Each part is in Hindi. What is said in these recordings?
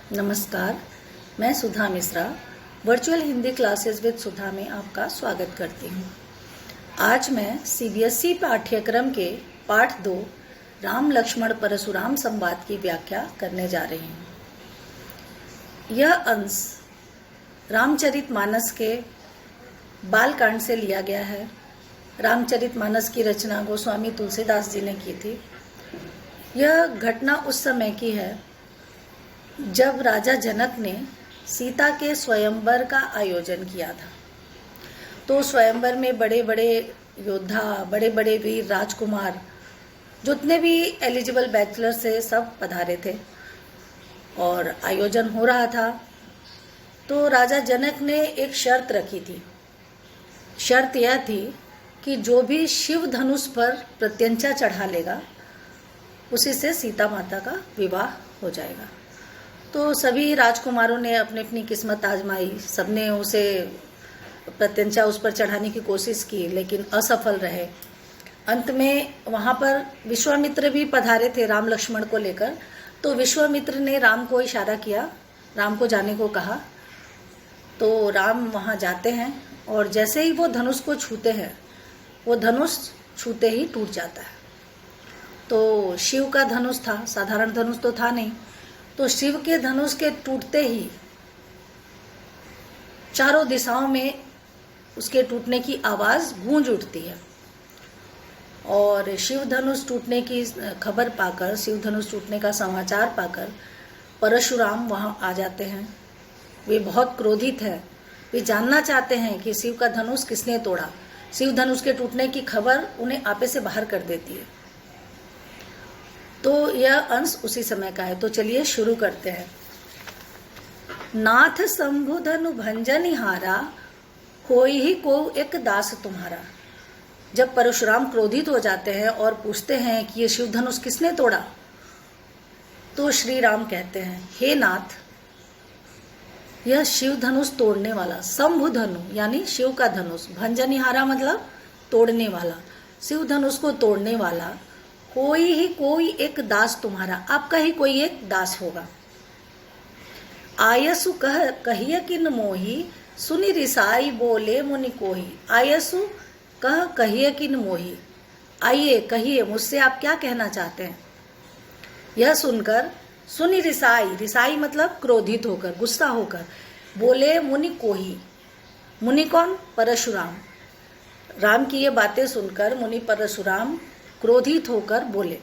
नमस्कार, मैं Sudha Mishra virtual Hindi classes with Sudha में आपका स्वागत करती हूँ। आज मैं सीबीएसई पाठ्यक्रम के पाठ 2 राम लक्ष्मण परशुराम संवाद की व्याख्या करने जा रही हूँ। यह अंश रामचरितमानस के बालकांड से लिया गया है। रामचरितमानस की रचना गोस्वामी तुलसीदास जी ने की थी। यह घटना उस समय की है जब राजा जनक ने सीता के स्वयंवर का आयोजन किया था। तो स्वयंवर में बड़े बड़े योद्धा, बड़े बड़े वीर राजकुमार, जितने भी एलिजिबल बैचलर्स थे सब पधारे थे और आयोजन हो रहा था। तो राजा जनक ने एक शर्त रखी थी। शर्त यह थी कि जो भी शिव धनुष पर प्रत्यंचा चढ़ा लेगा उसी से सीता माता का विवाह हो जाएगा। तो सभी राजकुमारों ने अपनी अपनी किस्मत आजमाई। सबने उसे प्रत्यंचा उस पर चढ़ाने की कोशिश की, लेकिन असफल रहे। अंत में वहाँ पर विश्वामित्र भी पधारे थे राम लक्ष्मण को लेकर। तो विश्वामित्र ने राम को इशारा किया, राम को जाने को कहा। तो राम वहाँ जाते हैं और जैसे ही वो धनुष को छूते हैं, वो धनुष छूते ही टूट जाता है। तो शिव का धनुष था, साधारण धनुष तो था नहीं। तो शिव के धनुष के टूटते ही चारों दिशाओं में उसके टूटने की आवाज गूंज उठती है। और शिव धनुष टूटने की खबर पाकर, शिव धनुष टूटने का समाचार पाकर परशुराम वहां आ जाते हैं। वे बहुत क्रोधित हैं। वे जानना चाहते हैं कि शिव का धनुष किसने तोड़ा। शिव धनुष के टूटने की खबर उन्हें आपे से बाहर कर देती है। तो यह अंश उसी समय का है। तो चलिए शुरू करते हैं। नाथ शंभु धनु भंजनिहारा, होई ही को एक दास तुम्हारा। जब परशुराम क्रोधित हो जाते हैं और पूछते हैं कि ये शिव धनुष किसने तोड़ा, तो श्री राम कहते हैं, हे नाथ, यह शिव धनुष तोड़ने वाला, शंभु धनु यानी शिव का धनुष, भंजनिहारा मतलब तोड़ने वाला, शिव धनुष को तोड़ने वाला कोई एक दास तुम्हारा, आपका ही कोई एक दास होगा। आयसु कहिए किन मोही, सुनि रिसाई बोले मुनि कोही। आयसु कहिए किन मोही, आइए कहिए मुझसे आप क्या कहना चाहते हैं। यह सुनकर सुनि रिसाई, रिसाई मतलब क्रोधित होकर, गुस्सा होकर, बोले मुनि कोही। मुनि कौन? परशुराम। राम की ये बातें सुनकर मुनि परशुराम क्रोधित होकर बोले,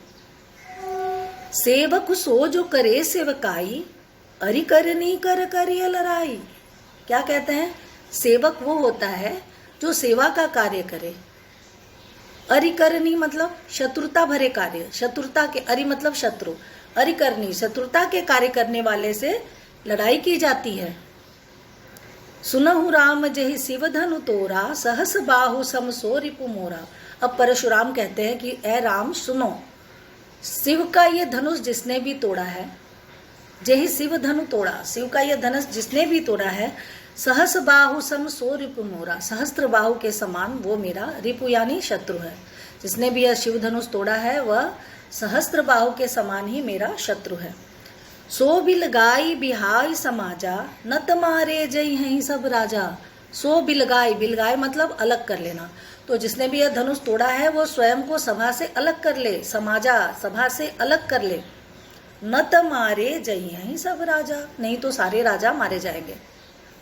सेवक सो जो करे सेवकाई, अरि करनी कर करिय लड़ाई। क्या कहते हैं? सेवक वो होता है जो सेवा का कार्य करे। अरि करनी मतलब शत्रुता भरे कार्य, शत्रुता के, अरि मतलब शत्रु, अरि करनी शत्रुता के कार्य करने वाले से लड़ाई की जाती है। सुनहु राम जहि शिव धनु तोरा, सहस बाहु सम सो रिपु मोरा। अब परशुराम कहते हैं कि ए राम सुनो, शिव का ये धनुष जिसने भी तोड़ा है, जही शिव धनु तोड़ा, शिव का ये धनुष जिसने भी तोड़ा है, सहस बाहु सम सो रिपु मोरा, सहस्त्र बाहु के समान वो मेरा, रिपु यानी शत्रु है। जिसने भी यह शिव धनुष तोड़ा है वह सहस्त्र बाहु के समान ही मेरा शत्रु है। सो बिलगाई बिहाई समाजा, न तमारे जय हैं सब राजा। सो बिलगाई, बिलगाई मतलब अलग कर लेना। तो जिसने भी यह धनुष तोड़ा है वो स्वयं को सभा से अलग कर ले, समाजा सभा से अलग कर ले। न तमारे जय हैं सब राजा, नहीं तो सारे राजा मारे जाएंगे।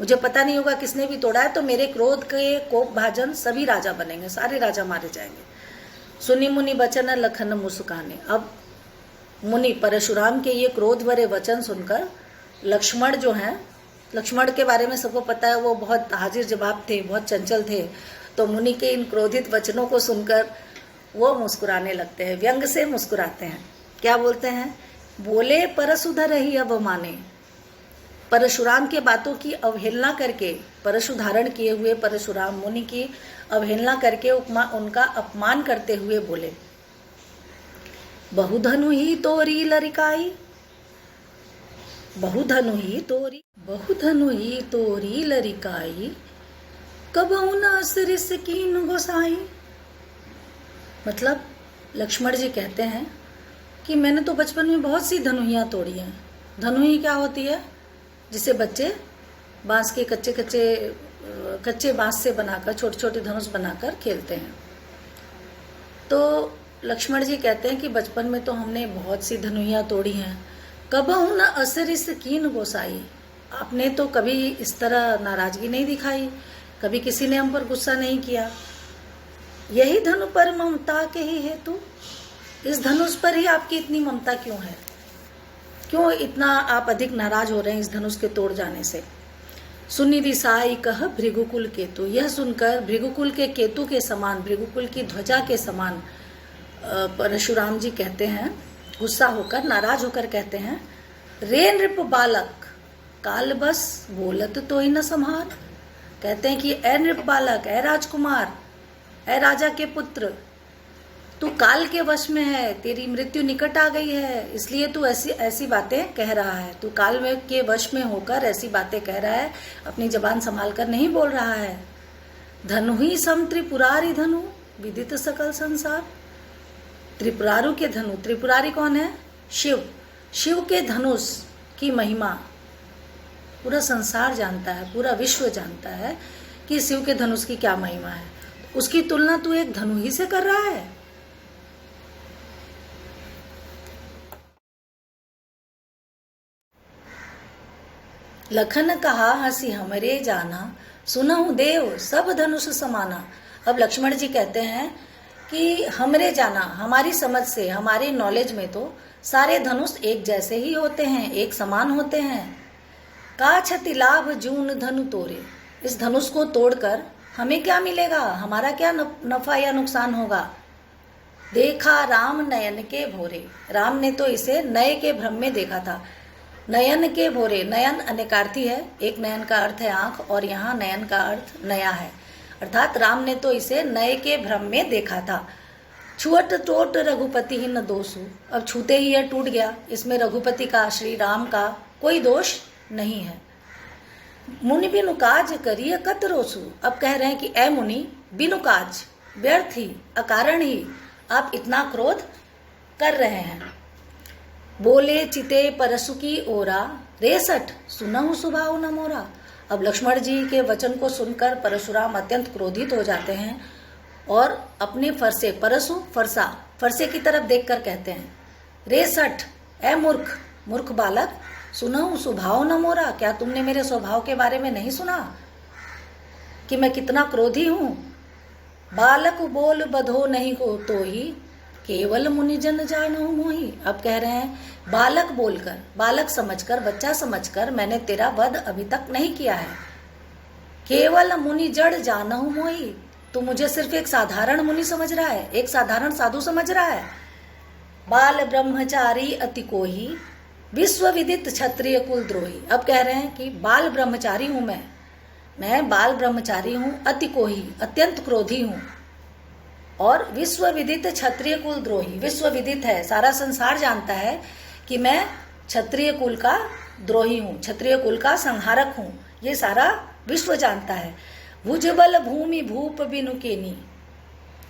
मुझे पता नहीं होगा किसने भी तोड़ा है, तो मेरे क्रोध के कोप भाजन सभी राजा बनेंगे, सारे राजा मारे जाएंगे। सुनी मुनि वचन लखन मुस्काने। अब मुनि परशुराम के ये क्रोध भरे वचन सुनकर लक्ष्मण जो हैं, लक्ष्मण के बारे में सबको पता है, वो बहुत हाजिर जवाब थे, बहुत चंचल थे। तो मुनि के इन क्रोधित वचनों को सुनकर वो मुस्कुराने लगते हैं, व्यंग से मुस्कुराते हैं। क्या बोलते हैं? बोले परशुधर ही अब माने। परशुराम के बातों की अवहेलना करके, परशु धारण किए हुए परशुराम मुनि की अवहेलना करके उनका अपमान करते हुए बोले, बहुधनु ही तोरी लरिकाई, बहुधनु ही तोरी लरिकाई, कबहु न सिरिस कीन गोसाई। मतलब लक्ष्मण जी कहते हैं कि मैंने तो बचपन में बहुत सी धनुहियां तोड़ी हैं, धनु ही क्या होती है? जिसे बच्चे बांस के कच्चे बांस से बनाकर छोटे छोटे धनुष बनाकर खेलते हैं। तो लक्ष्मण जी कहते हैं कि बचपन में तो हमने बहुत सी धनुइयाँ तोड़ी हैं, कबहु न असरिस कीन गोसाई। आपने तो कभी इस तरह नाराजगी नहीं दिखाई, कभी किसी ने हम पर गुस्सा नहीं किया। यही धनु पर ममता के ही हेतु, इस धनुष पर ही आपकी इतनी ममता क्यों है? क्यों इतना आप अधिक नाराज हो रहे हैं इस धनुष के तोड़ जाने से? सुनि रिसाई कह भृगुकुल केतु, यह सुनकर भृगुकुल के केतु के समान, भृगुकुल की ध्वजा के समान परशुराम जी कहते हैं, गुस्सा होकर, नाराज होकर कहते हैं, रे नृप बालक काल बस बोलत तो ही न संहार। कहते हैं कि ए नृप बालक, ए राजकुमार, ए राजा के पुत्र, तू काल के वश में है, तेरी मृत्यु निकट आ गई है, इसलिए तू ऐसी बातें कह रहा है। तू काल में के वश में होकर ऐसी बातें कह रहा है, अपनी जबान संभाल कर नहीं बोल रहा है। धनु ही सम त्रिपुरारी धनु विदित सकल संसार। त्रिपुरारु के धनु, त्रिपुरारी कौन है? शिव। शिव के धनुष की महिमा पूरा संसार जानता है, पूरा विश्व जानता है कि शिव के धनुष की क्या महिमा है। उसकी तुलना तू एक धनु ही से कर रहा है। लखन कहा हंसी हमरे जाना, सुनहु देव सब धनुष समाना। अब लक्ष्मण जी कहते हैं कि हमरे जाना, हमारी समझ से, हमारी नॉलेज में तो सारे धनुष एक जैसे ही होते हैं, एक समान होते हैं। का क्षति लाभ जून धनु तोरे, इस धनुष को तोड़कर हमें क्या मिलेगा? हमारा क्या नफा या नुकसान होगा? देखा राम नयन के भोरे, राम ने तो इसे नए के भ्रम में देखा था। नयन के भोरे, नयन अनेकार्थी है, एक नयन का अर्थ है आंख और यहाँ नयन का अर्थ नया है, अर्थात राम ने तो इसे नए के भ्रम में देखा था। छुअट टोट रघुपति ही न दोषु, अब छूते ही यह टूट गया, इसमें रघुपति का, श्री राम का कोई दोष नहीं है। मुनि बिनु काज करिए कत रोसु, अब कह रहे हैं कि ए मुनि, बिनु काज, व्यर्थ ही, अकारण ही आप इतना क्रोध कर रहे हैं। बोले चिते परसु की ओरा, रेसठ सुनहु सुभाव न मोरा। अब लक्ष्मण जी के वचन को सुनकर परशुराम अत्यंत क्रोधित हो जाते हैं और अपने फरसे, परसु फरसा, फरसे की तरफ देखकर कहते हैं, रेसठ, ए मूर्ख, मूर्ख बालक, सुनहु स्वभाव न मोरा, क्या तुमने मेरे स्वभाव के बारे में नहीं सुना कि मैं कितना क्रोधी हूं? बालक बोल बधो नहीं को तो ही, केवल मुनिजन जानो मोही। अब कह रहे हैं बालक बोलकर, बालक समझकर, बच्चा समझकर मैंने तेरा वध अभी तक नहीं किया है। केवल मुनि जड़ जानहु मोही, तू मुझे सिर्फ एक साधारण मुनि समझ रहा है, एक साधारण साधु समझ रहा है। बाल ब्रह्मचारी अति कोही, विश्व विदित क्षत्रिय कुल द्रोही। अब कह रहे हैं कि बाल ब्रह्मचारी हूं मैं बाल ब्रह्मचारी हूं, अति कोही, अत्यंत क्रोधी हूं, और विश्व विदित क्षत्रिय कुल द्रोही। विश्व विदित है, सारा संसार जानता है कि मैं क्षत्रिय कुल का द्रोही हूं, क्षत्रिय कुल का संहारक हूं, ये सारा विश्व जानता है। भुजबल भूमि भूप बिनु केनी,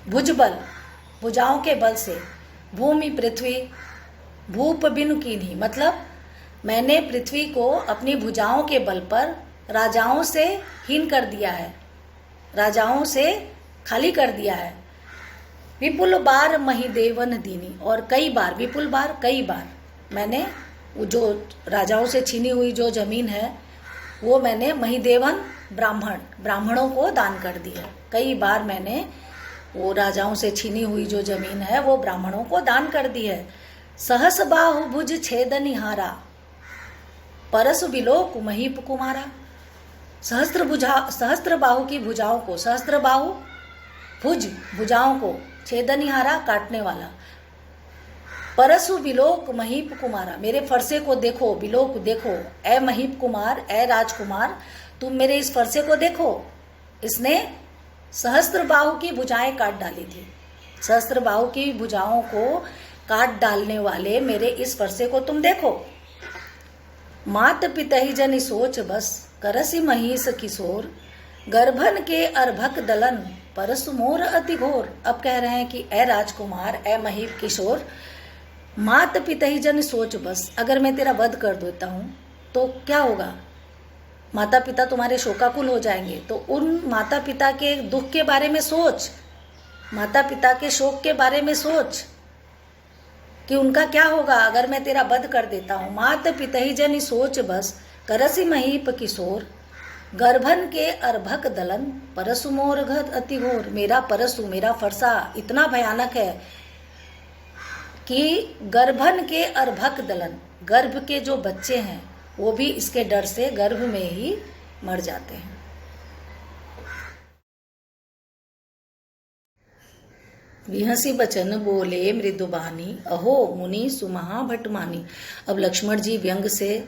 भुजबल, भुजाओं के बल से, भूमि पृथ्वी, भूप बिनु कीन्ही, मतलब मैंने पृथ्वी को अपनी भुजाओं के बल पर राजाओं से हीन कर दिया है, राजाओं से खाली कर दिया है। विपुल बार महिदेवन दीनी, और कई बार, विपुल बार, कई बार मैंने जो राजाओं से छीनी हुई जो जमीन है वो मैंने महिदेवन ब्राह्मणों को दान कर दी है। कई बार मैंने वो राजाओं से छीनी हुई जो जमीन है वो ब्राह्मणों को दान कर दी है। सहस बाहु भुज छेदनिहारा, परसु बिलोक महीप कुमारा। सहस्त्र बाहु की भुजाओं को, सहस्त्र बाहु भुज, भुजाओं को, छेदनिहारा, काटने वाला, परसु बिलोक महीप कुमारा, मेरे फरसे को देखो, बिलोक देखो, ए महीप कुमार, ए राजकुमार, तुम मेरे इस फरसे को देखो, इसने सहस्त्र बाहु की भुजाएं काट डाली थी। सहस्त्र बाहु की भुजाओं को काट डालने वाले मेरे इस फरसे को तुम देखो। मात पितहि जन सोच बस, करसी महिष किशोर, गर्भन के अर्भक दलन, परसु मोर अति घोर। अब कह रहे हैं कि ए राजकुमार, ए महीप किशोर, मात पिता ही जन सोच बस, अगर मैं तेरा वध कर देता हूं तो क्या होगा? माता पिता तुम्हारे शोकाकुल हो जाएंगे। तो उन माता पिता के दुख के बारे में सोच, माता पिता के शोक के बारे में सोच कि उनका क्या होगा अगर मैं तेरा वध कर देता हूं। मात पिता ही जन सोच बस, करसी महीप किशोर, गर्भन के अर्भक दलन, परसु मोर घत अति घोर। मेरा परसु, मेरा फरसा इतना भयानक है कि गर्भन के अर्भक दलन, गर्भ के जो बच्चे हैं वो भी इसके डर से गर्भ में ही मर जाते हैं। विहसी बचन बोले मृदुबानी, अहो मुनि सुमहा भटमानी। अब लक्ष्मण जी व्यंग से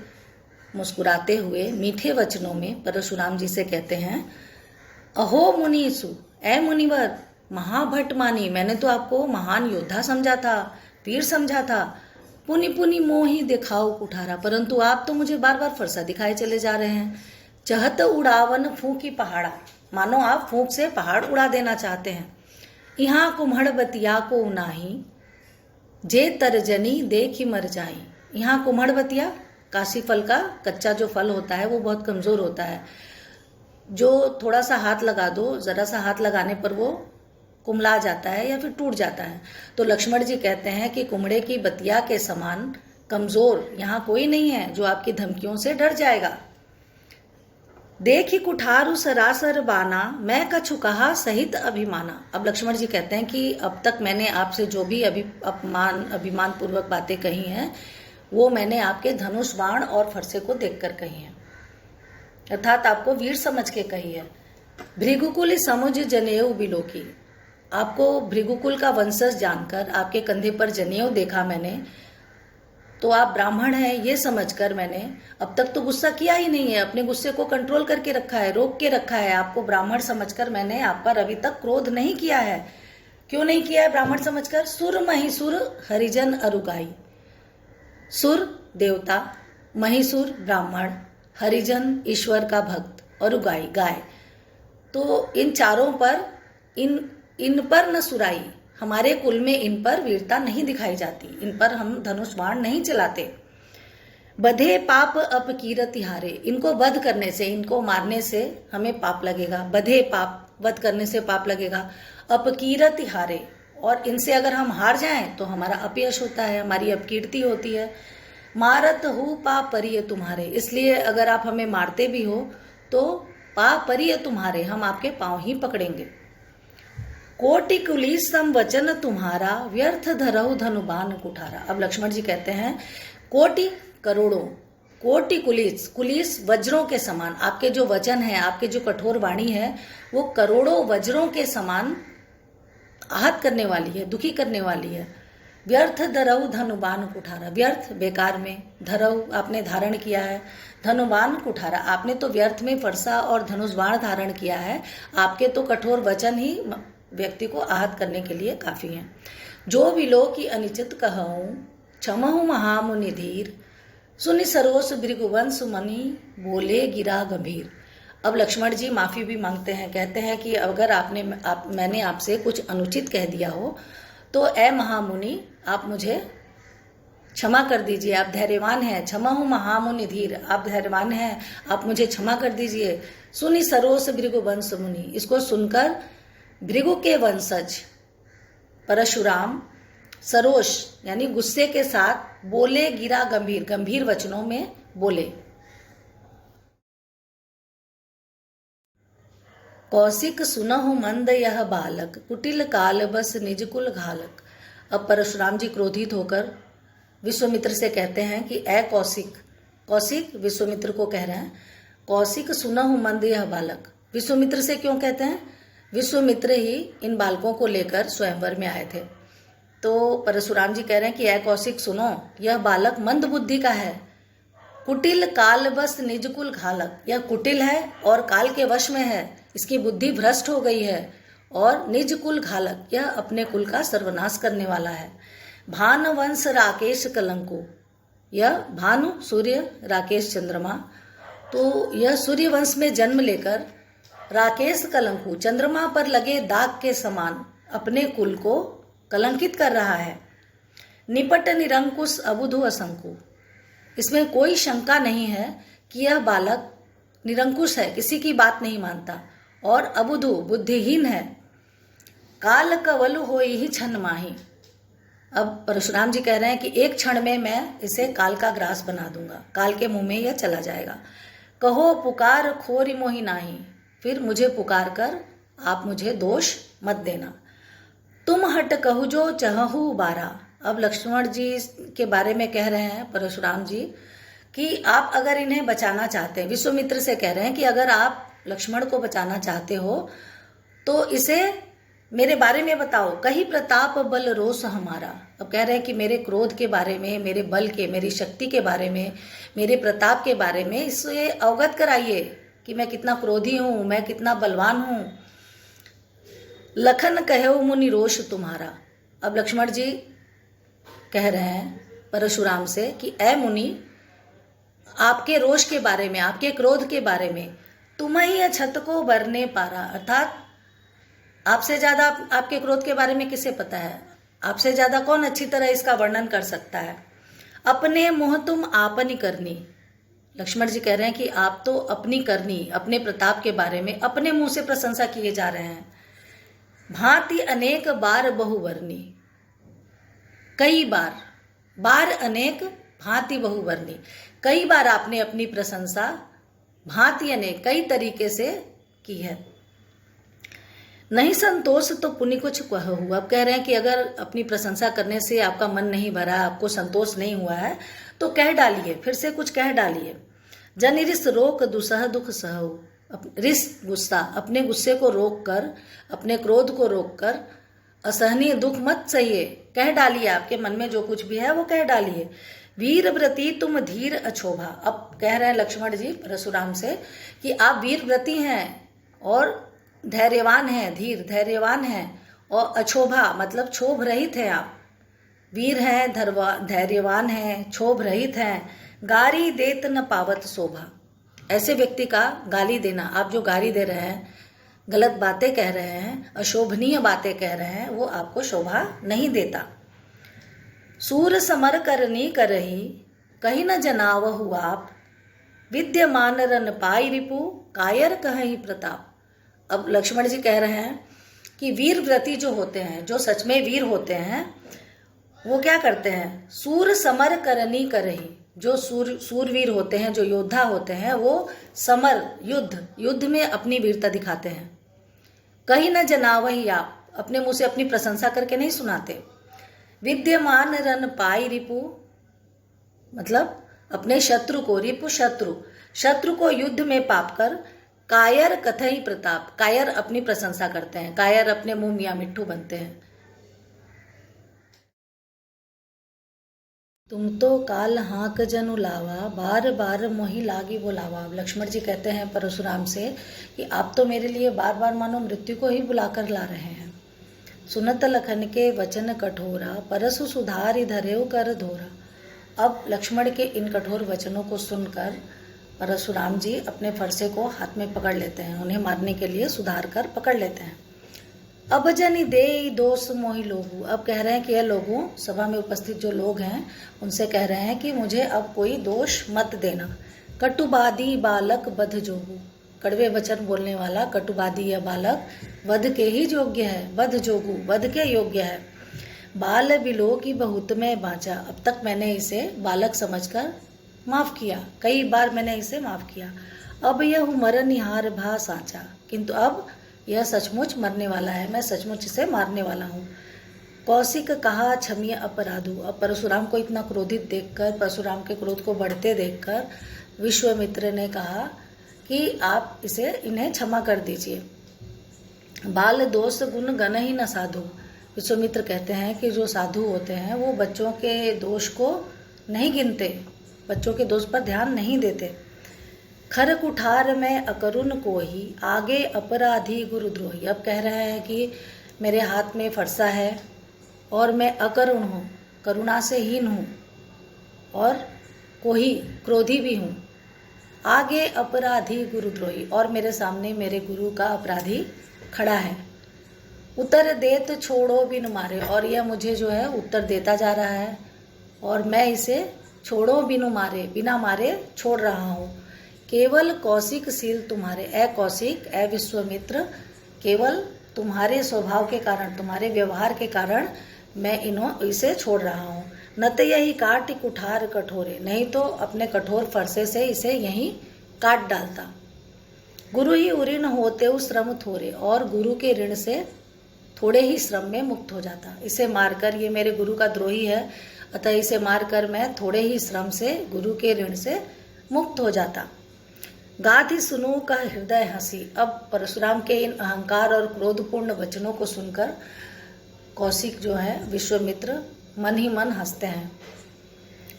मुस्कुराते हुए मीठे वचनों में परशुराम जी से कहते हैं, अहो मुनीसु, ए मुनिवर, महाभटमानी, मैंने तो आपको महान योद्धा समझा था, वीर समझा था। पुनि पुनि मोही दिखाओ कुठारा, परंतु आप तो मुझे बार बार फरसा दिखाए चले जा रहे हैं। चहत उड़ावन फूंकी पहाड़ा, मानो आप फूंक से पहाड़ उड़ा देना चाहते हैं। यहाँ कुम्हड़ बतिया को नाही, जे तरजनी देखी मर जाई। यहाँ कुम्हड़ बतिया, काशी फल का कच्चा जो फल होता है वो बहुत कमजोर होता है, जो थोड़ा सा हाथ लगा दो, जरा सा हाथ लगाने पर वो कुमला जाता है या फिर टूट जाता है। तो लक्ष्मण जी कहते हैं कि कुम्हड़े की बतिया के समान कमजोर यहाँ कोई नहीं है जो आपकी धमकियों से डर जाएगा। देखी कुठारु सरासर बाना, मैं कछु कहा सहित अभिमाना। अब लक्ष्मण जी कहते हैं कि अब तक मैंने आपसे जो भी अभिमान पूर्वक बातें कही हैं वो मैंने आपके धनुष बाण और फरसे को देखकर कही हैं, अर्थात आपको वीर समझ के कही है। भृगुकुल समुझ जनेऊ बिलोकी, आपको भृगुकुल का वंशज जानकर आपके कंधे पर जनेऊ देखा मैंने, तो आप ब्राह्मण हैं ये समझकर मैंने अब तक तो गुस्सा किया ही नहीं है, अपने गुस्से को कंट्रोल करके रखा है, रोक के रखा है। आपको ब्राह्मण समझकर मैंने आप पर अभी तक क्रोध नहीं किया है। क्यों नहीं किया है ब्राह्मण समझकर? सुर महिसुर हरिजन अरुगाई, सुर देवता, महिसुर ब्राह्मण, हरिजन ईश्वर का भक्त, अरुगाई गाय, तो इन चारों पर इन पर न सुराई, हमारे कुल में इन पर वीरता नहीं दिखाई जाती, इन पर हम धनुष बाण नहीं चलाते। बधे पाप अपकीरति हारे, इनको वध करने से, इनको मारने से हमें पाप लगेगा। बधे पाप, वध करने से पाप लगेगा। अपकीरति हारे, और इनसे अगर हम हार जाएं तो हमारा अपयश होता है, हमारी अपकीर्ति होती है। मारत हूँ पाप परिय तुम्हारे, इसलिए अगर आप हमें मारते भी हो तो पाप परिय तुम्हारे, हम आपके पांव ही पकड़ेंगे। कोटि कुलीस सम वचन तुम्हारा, व्यर्थ धरऊ धनुबान कुठारा। अब लक्ष्मण जी कहते हैं कोटि करोड़ों, कोटि कुलीस, कुलीस वज्रों के समान, आपके जो वचन है, आपके जो कठोर वाणी है वो करोड़ों वज्रों के समान आहत करने वाली है, दुखी करने वाली है। व्यर्थ धरऊ धनुबान कुठारा, व्यर्थ बेकार में, धरऊ आपने धारण किया है, धनुबान कुठारा आपने तो व्यर्थ में फरसा और धनुष बाण धारण किया है। आपके तो कठोर वचन ही व्यक्ति को आहत करने के लिए काफी हैं। जो विलो की अनिचित कहूँ, क्षमहु महामुनि धीर, सुनि सरोस भृगुवंश मणि, बोले गिरा गंभीर। अब लक्ष्मण जी माफी भी मांगते हैं, कहते हैं कि अगर मैंने आपसे कुछ अनुचित कह दिया हो तो ए महामुनि आप मुझे क्षमा कर दीजिए, आप धैर्यवान हैं। क्षमहु महामुनि धीर, आप धैर्यवान हैं, आप मुझे क्षमा कर दीजिए। सुनि सरोस भृगुवंश मुनि, इसको सुनकर भृगु के वंशज परशुराम सरोष यानी गुस्से के साथ बोले गिरा गंभीर, गंभीर वचनों में बोले। कौशिक सुनहु मंद यह बालक, कुटिल काल बस निज कुल घालक। अब परशुराम जी क्रोधित होकर विश्वामित्र से कहते हैं कि ए कौशिक, कौशिक विश्वामित्र को कह रहे हैं, कौशिक सुनहु मंद यह बालक। विश्वामित्र से क्यों कहते हैं? विश्वामित्र ही इन बालकों को लेकर स्वयंवर में आए थे। तो परशुराम जी कह रहे हैं कि ऐ कौशिक सुनो, यह बालक मंद बुद्धि का है। कुटिल काल बस निज कुल घालक, यह कुटिल है और काल के वश में है, इसकी बुद्धि भ्रष्ट हो गई है। और निज कुल घालक, यह अपने कुल का सर्वनाश करने वाला है। भान वंश राकेश कलंको, यह भानु सूर्य, राकेश चंद्रमा, तो यह सूर्य वंश में जन्म लेकर राकेश कलंकु, चंद्रमा पर लगे दाग के समान अपने कुल को कलंकित कर रहा है। निपट निरंकुश अबुधु असंकु। इसमें कोई शंका नहीं है कि यह बालक निरंकुश है, किसी की बात नहीं मानता और अबुधु बुद्धिहीन है। काल कवलु होई ही छन माही। अब परशुराम जी कह रहे हैं कि एक क्षण में मैं इसे काल का ग्रास बना दूंगा, काल के मुंह में यह चला जाएगा। कहो पुकार खोरी मोहि नाही, फिर मुझे पुकार कर आप मुझे दोष मत देना। तुम हट कहु जो चहु बारा। अब लक्ष्मण जी के बारे में कह रहे हैं परशुराम जी कि आप अगर इन्हें बचाना चाहते हैं, विश्वामित्र से कह रहे हैं कि अगर आप लक्ष्मण को बचाना चाहते हो तो इसे मेरे बारे में बताओ। कही प्रताप बल रोष हमारा। अब कह रहे हैं कि मेरे क्रोध के बारे में, मेरे बल के, मेरी शक्ति के बारे में, मेरे प्रताप के बारे में इससे अवगत कराइए कि मैं कितना क्रोधी हूं, मैं कितना बलवान हूं। लखन कहो मुनि रोष तुम्हारा। अब लक्ष्मण जी कह रहे हैं परशुराम से कि ऐ मुनि, आपके रोष के बारे में, आपके क्रोध के बारे में, तुम्हें छत को बरने पारा। अर्थात आपसे ज्यादा आपके क्रोध के बारे में किसे पता है? आपसे ज्यादा कौन अच्छी तरह इसका वर्णन कर सकता है? अपने मुंह तुम आपनी करनी। लक्ष्मण जी कह रहे हैं कि आप तो अपनी करनी, अपने प्रताप के बारे में अपने मुंह से प्रशंसा किए जा रहे हैं। भांति अनेक बार बहुवर्णी। कई बार, बार अनेक, भांति बहुवर्णी। कई बार आपने अपनी प्रशंसा भांति अनेक, कई तरीके से की है। नहीं संतोष तो पुण्य कुछ कहू। अब कह रहे हैं कि अगर अपनी प्रशंसा करने से आपका मन नहीं भरा, आपको संतोष नहीं हुआ है तो कह डालिए, फिर से कुछ कह डालिए। जन रिस रोक दुसह दुख सहु। रिस गुस्सा, अपने गुस्से को रोक कर, अपने क्रोध को रोक कर असहनीय दुख मत सहिए, कह डालिए। आपके मन में जो कुछ भी है वो कह डालिए। वीर व्रती तुम धीर अछोभा। अब कह रहे हैं लक्ष्मण जी परशुराम से कि आप वीर व्रती हैं और धैर्यवान हैं, धीर धैर्यवान हैं, और अछोभा मतलब क्षोभ रहित हैं। आप वीर हैं, धैर्यवान हैं, क्षोभ रहित हैं। गारी देत न पावत शोभा। ऐसे व्यक्ति का गाली देना, आप जो गाली दे रहे हैं, गलत बातें कह रहे हैं, अशोभनीय बातें कह रहे हैं, वो आपको शोभा नहीं देता। सूर समर करनी करही, कहीं न जनावहु आप। विद्यमान रन पाई रिपु, कायर कहीं प्रताप। अब लक्ष्मण जी कह रहे हैं कि वीर व्रती जो होते हैं, जो सच में वीर होते हैं, वो क्या करते हैं? सूर समर करनी करही। जो सूरवीर होते हैं, जो योद्धा होते हैं, वो समर युद्ध में अपनी वीरता दिखाते हैं। कहीं न जनावही आप, अपने मुंह से अपनी प्रशंसा करके नहीं सुनाते। विद्यमान रन पाई रिपु, मतलब अपने शत्रु को, रिपु शत्रु को युद्ध में पाप कर, कायर कथई प्रताप। कायर अपनी प्रशंसा करते हैं, कायर अपने मुंह मियाँ मिट्ठू बनते हैं। तुम तो काल हाँक जनु लावा, बार बार मोहि लागी बुलावा। लक्ष्मण जी कहते हैं परशुराम से कि आप तो मेरे लिए बार बार मानो मृत्यु को ही बुलाकर ला रहे हैं। सुनत लखन के वचन कठोरा, परसु सुधारि धरेउ कर धोरा। अब लक्ष्मण के इन कठोर वचनों को सुनकर परशुराम जी अपने फरसे को हाथ में पकड़ लेते हैं, उन्हें मारने के लिए सुधार कर पकड़ लेते हैं। अब जनि दे दोष मोहि लोगु। अब कह रहे हैं कि यह लोगों, सभा में उपस्थित जो लोग हैं उनसे कह रहे हैं कि मुझे अब कोई दोष मत देना। कटुबादी बालक बध जोगु। कड़वे वचन बोलने वाला कटुबादी यह बालक वध के ही योग्य है, बध जोगु, वध के योग्य है। बाल बिलो की बहुत में बाँचा। अब तक मैंने इसे बालक समझकर माफ किया, कई बार मैंने इसे माफ किया। अब यह मर निहार भा साचा, किंतु अब यह सचमुच मरने वाला है, मैं सचमुच इसे मारने वाला हूँ। कौशिक कहा क्षमीय अपराधु। अब परशुराम को इतना क्रोधित देखकर, परशुराम के क्रोध को बढ़ते देखकर विश्वामित्र ने कहा कि आप इन्हें क्षमा कर दीजिए। बाल दोष गुण गण ही न साधु। विश्वामित्र कहते हैं कि जो साधु होते हैं वो बच्चों के दोष को नहीं गिनते, बच्चों के दोष पर ध्यान नहीं देते। खर कुठार में अकरुण को ही, आगे अपराधी गुरुद्रोही। अब कह रहे हैं कि मेरे हाथ में फरसा है और मैं अकरुण हूँ, करुणा से हीन हूँ, और कोही, क्रोधी भी हूँ। आगे अपराधी गुरुद्रोही, और मेरे सामने मेरे गुरु का अपराधी खड़ा है। उत्तर देत छोड़ो बिन मारे, और यह मुझे जो है उत्तर देता जा रहा है और मैं इसे छोड़ो बिनु मारे, बिना मारे छोड़ रहा हूँ। केवल कौशिक शील तुम्हारे, ए कौशिक, ए विश्वामित्र, केवल तुम्हारे स्वभाव के कारण, तुम्हारे व्यवहार के कारण मैं इसे छोड़ रहा हूँ। न तो यही काट कुठार कठोरे, नहीं तो अपने कठोर फरसे से इसे यहीं काट डालता। गुरु ही उऋण होते श्रम थोरे, और गुरु के ऋण से थोड़े ही श्रम में मुक्त हो जाता। इसे मारकर, ये मेरे गुरु का द्रोही है, अतः इसे मारकर मैं थोड़े ही श्रम से, गुरु के ऋण से मुक्त हो जाता। गाथ ही सुनू का हृदय हंसी। अब परशुराम के इन अहंकार और क्रोधपूर्ण वचनों को सुनकर कौशिक जो है, विश्वामित्र, मन ही मन हंसते हैं।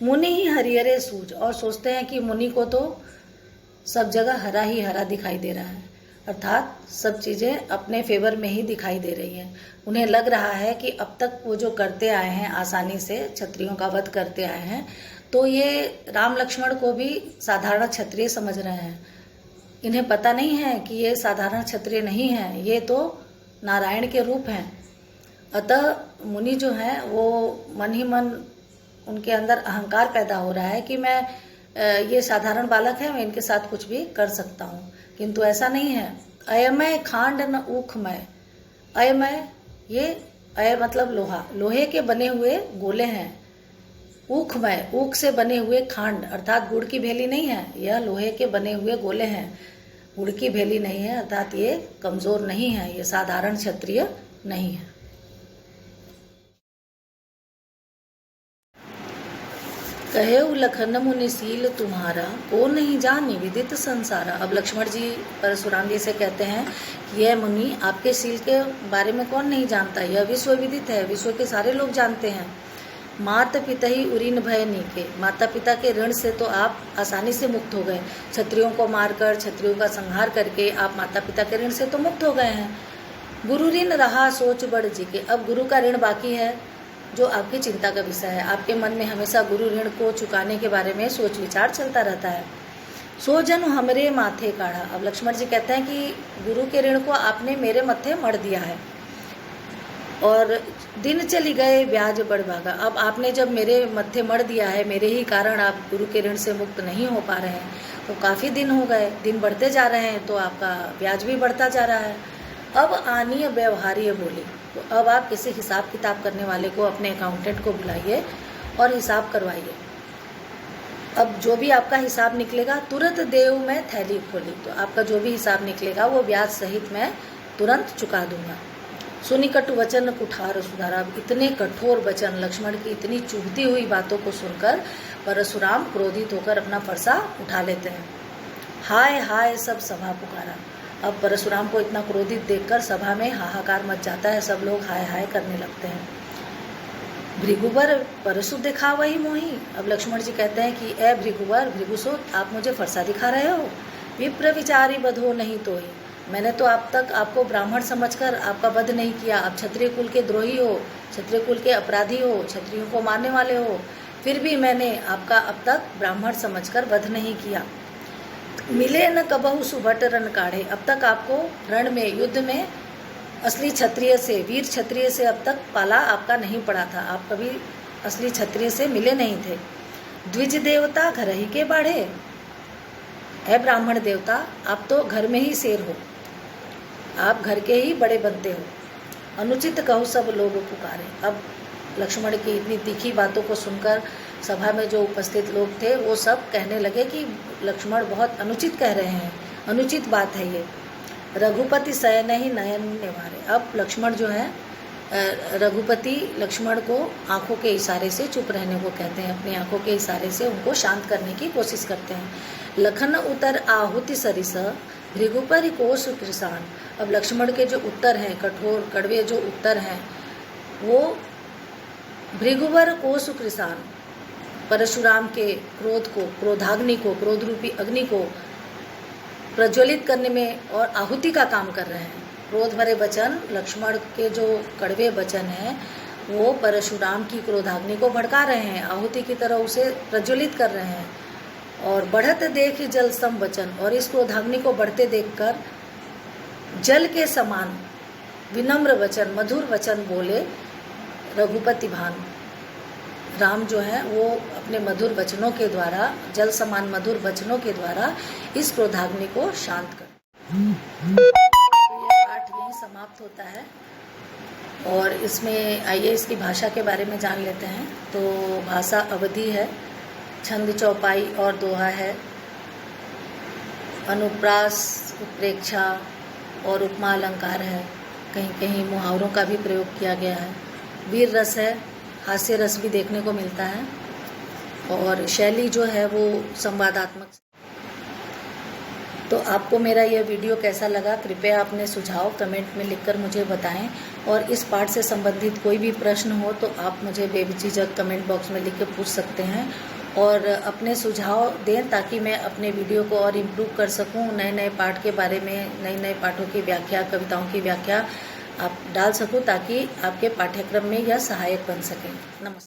मुनि ही हरिहरे सूझ, और सोचते हैं कि मुनि को तो सब जगह हरा ही हरा दिखाई दे रहा है, अर्थात सब चीजें अपने फेवर में ही दिखाई दे रही हैं। उन्हें लग रहा है कि अब तक वो जो करते आए हैं, आसानी से क्षत्रियों का वध करते आए हैं, तो ये राम लक्ष्मण को भी साधारण क्षत्रिय समझ रहे हैं। इन्हें पता नहीं है कि ये साधारण क्षत्रिय नहीं है, ये तो नारायण के रूप हैं। अतः मुनि जो हैं वो मन ही मन, उनके अंदर अहंकार पैदा हो रहा है कि मैं ये साधारण बालक है, मैं इनके साथ कुछ भी कर सकता हूँ, किंतु ऐसा नहीं है। अयमय खांड न ऊखमय, अयमय, ये अय मतलब लोहा, लोहे के बने हुए गोले हैं। ऊखमय, ऊख से बने हुए खांड, अर्थात गुड़ की भेली नहीं है, यह लोहे के बने हुए गोले हैं, गुड़ की भेली नहीं है, अर्थात ये कमजोर नहीं है, ये साधारण क्षत्रिय नहीं है। कहे लखन मुनिशील तुम्हारा, को नहीं जानी विदित संसारा। अब लक्ष्मण जी परशुराम जी से कहते हैं कि यह मुनि, आपके शील के बारे में कौन नहीं जानता, यह विश्व विदित है, विश्व के सारे लोग जानते हैं। माता पिता ही उरीन भय नीके, माता पिता के ऋण से तो आप आसानी से मुक्त हो गए, क्षत्रियों को मारकर, क्षत्रियों का संहार करके आप माता पिता के ऋण से तो मुक्त हो गए हैं। गुरु ऋण रहा सोच बढ़ जी के, अब गुरु का ऋण बाकी है, जो आपकी चिंता का विषय है। आपके मन में हमेशा गुरु ऋण को चुकाने के बारे में सोच विचार चलता रहता है। सो जन हमरे माथे काढ़ा, अब लक्ष्मण जी कहते हैं कि गुरु के ऋण को आपने मेरे मत्थे मढ़ दिया है, और दिन चली गए ब्याज बढ़ भागा। अब आपने जब मेरे मत्थे मढ़ दिया है, मेरे ही कारण आप गुरु के ऋण से मुक्त नहीं हो पा रहे हैं, तो काफ़ी दिन हो गए, दिन बढ़ते जा रहे हैं, तो आपका ब्याज भी बढ़ता जा रहा है। अब आनीय व्यवहार्य बोली, तो अब आप किसी हिसाब किताब करने वाले को, अपने अकाउंटेंट को बुलाइए और हिसाब करवाइए। अब जो भी आपका हिसाब निकलेगा तुरंत देव में थैली खोली, तो आपका जो भी हिसाब निकलेगा वो ब्याज सहित मैं तुरंत चुका दूंगा। सुनिकट वचन कुठार सुधारा, अब इतने कठोर वचन, लक्ष्मण की इतनी चुभती हुई बातों को सुनकर परशुराम क्रोधित होकर अपना फरसा उठा लेते हैं। हाय हाय सब सभा पुकारा, अब परशुराम को इतना क्रोधित देखकर सभा में हाहाकार मच जाता है, सब लोग हाय हाय करने लगते हैं। भृगुवर परशु दिखा वही मोही, अब लक्ष्मण जी कहते हैं कि ए भृगुवर, भृगुसुत, आप मुझे फरसा दिखा रहे हो। विप्र विचारी बधो नहीं तो ही, मैंने तो अब तक आपको ब्राह्मण समझकर आपका वध नहीं किया, आप क्षत्रिय कुल के द्रोही हो, क्षत्रिय कुल के अपराधी हो, क्षत्रियों को मारने वाले हो, फिर भी मैंने आपका अब तक ब्राह्मण समझकर वध नहीं किया। मिले न कबहु सुभट रण काढ़े, अब तक आपको रण में, युद्ध में असली क्षत्रिय से, वीर क्षत्रिय से अब तक पाला आपका नहीं पड़ा था, आप कभी असली क्षत्रिय से मिले नहीं थे। द्विज देवता घर ही के बाढ़े, है ब्राह्मण देवता, आप तो घर में ही शेर हो, आप घर के ही बड़े बनते हो। अनुचित कहूँ सब लोग पुकारे, अब लक्ष्मण की इतनी तीखी बातों को सुनकर सभा में जो उपस्थित लोग थे वो सब कहने लगे कि लक्ष्मण बहुत अनुचित कह रहे हैं, अनुचित बात है ये। रघुपति शयन ही नयन निवारे, अब लक्ष्मण जो है, रघुपति लक्ष्मण को आंखों के इशारे से चुप रहने को कहते हैं, अपनी आंखों के इशारे से उनको शांत करने की कोशिश करते हैं। लखन उतर आहुति सरिस भृगुपरि कोश कृषाण, अब लक्ष्मण के जो उत्तर हैं, कठोर कड़वे जो उत्तर हैं, वो भृगुवर कोश कृषाण, परशुराम के क्रोध को, क्रोधाग्नि को, क्रोध रूपी अग्नि को प्रज्वलित करने में और आहुति का काम कर रहे हैं। क्रोध भरे वचन, लक्ष्मण के जो कड़वे वचन हैं वो परशुराम की क्रोधाग्नि को भड़का रहे हैं, आहुति की तरह उसे प्रज्वलित कर रहे हैं। और बढ़त देख जल सम वचन, और इस क्रोधाग्नि को बढ़ते देखकर जल के समान विनम्र वचन, मधुर वचन बोले रघुपति भान। राम जो है वो अपने मधुर वचनों के द्वारा, जल समान मधुर वचनों के द्वारा इस क्रोधाग्नि को शांत कर। तो ये पाठ यहीं समाप्त होता है। और इसमें आइए इसकी भाषा के बारे में जान लेते हैं। तो भाषा अवधि है, छंद चौपाई और दोहा है, अनुप्रास, उत्प्रेक्षा और उपमा अलंकार है। कहीं कहीं मुहावरों का भी प्रयोग किया गया है। वीर रस है, हास्य रस भी देखने को मिलता है। और शैली जो है वो संवादात्मक। तो आपको मेरा यह वीडियो कैसा लगा, कृपया अपने सुझाव कमेंट में लिखकर मुझे बताएं। और इस पाठ से संबंधित कोई भी प्रश्न हो तो आप मुझे बेझिझक कमेंट बॉक्स में लिख के पूछ सकते हैं और अपने सुझाव दें ताकि मैं अपने वीडियो को और इम्प्रूव कर सकूं। नए नए पाठ के बारे में, नए नए पाठों की व्याख्या, कविताओं की व्याख्या आप डाल सकूं ताकि आपके पाठ्यक्रम में यह सहायक बन सके। नमस्कार।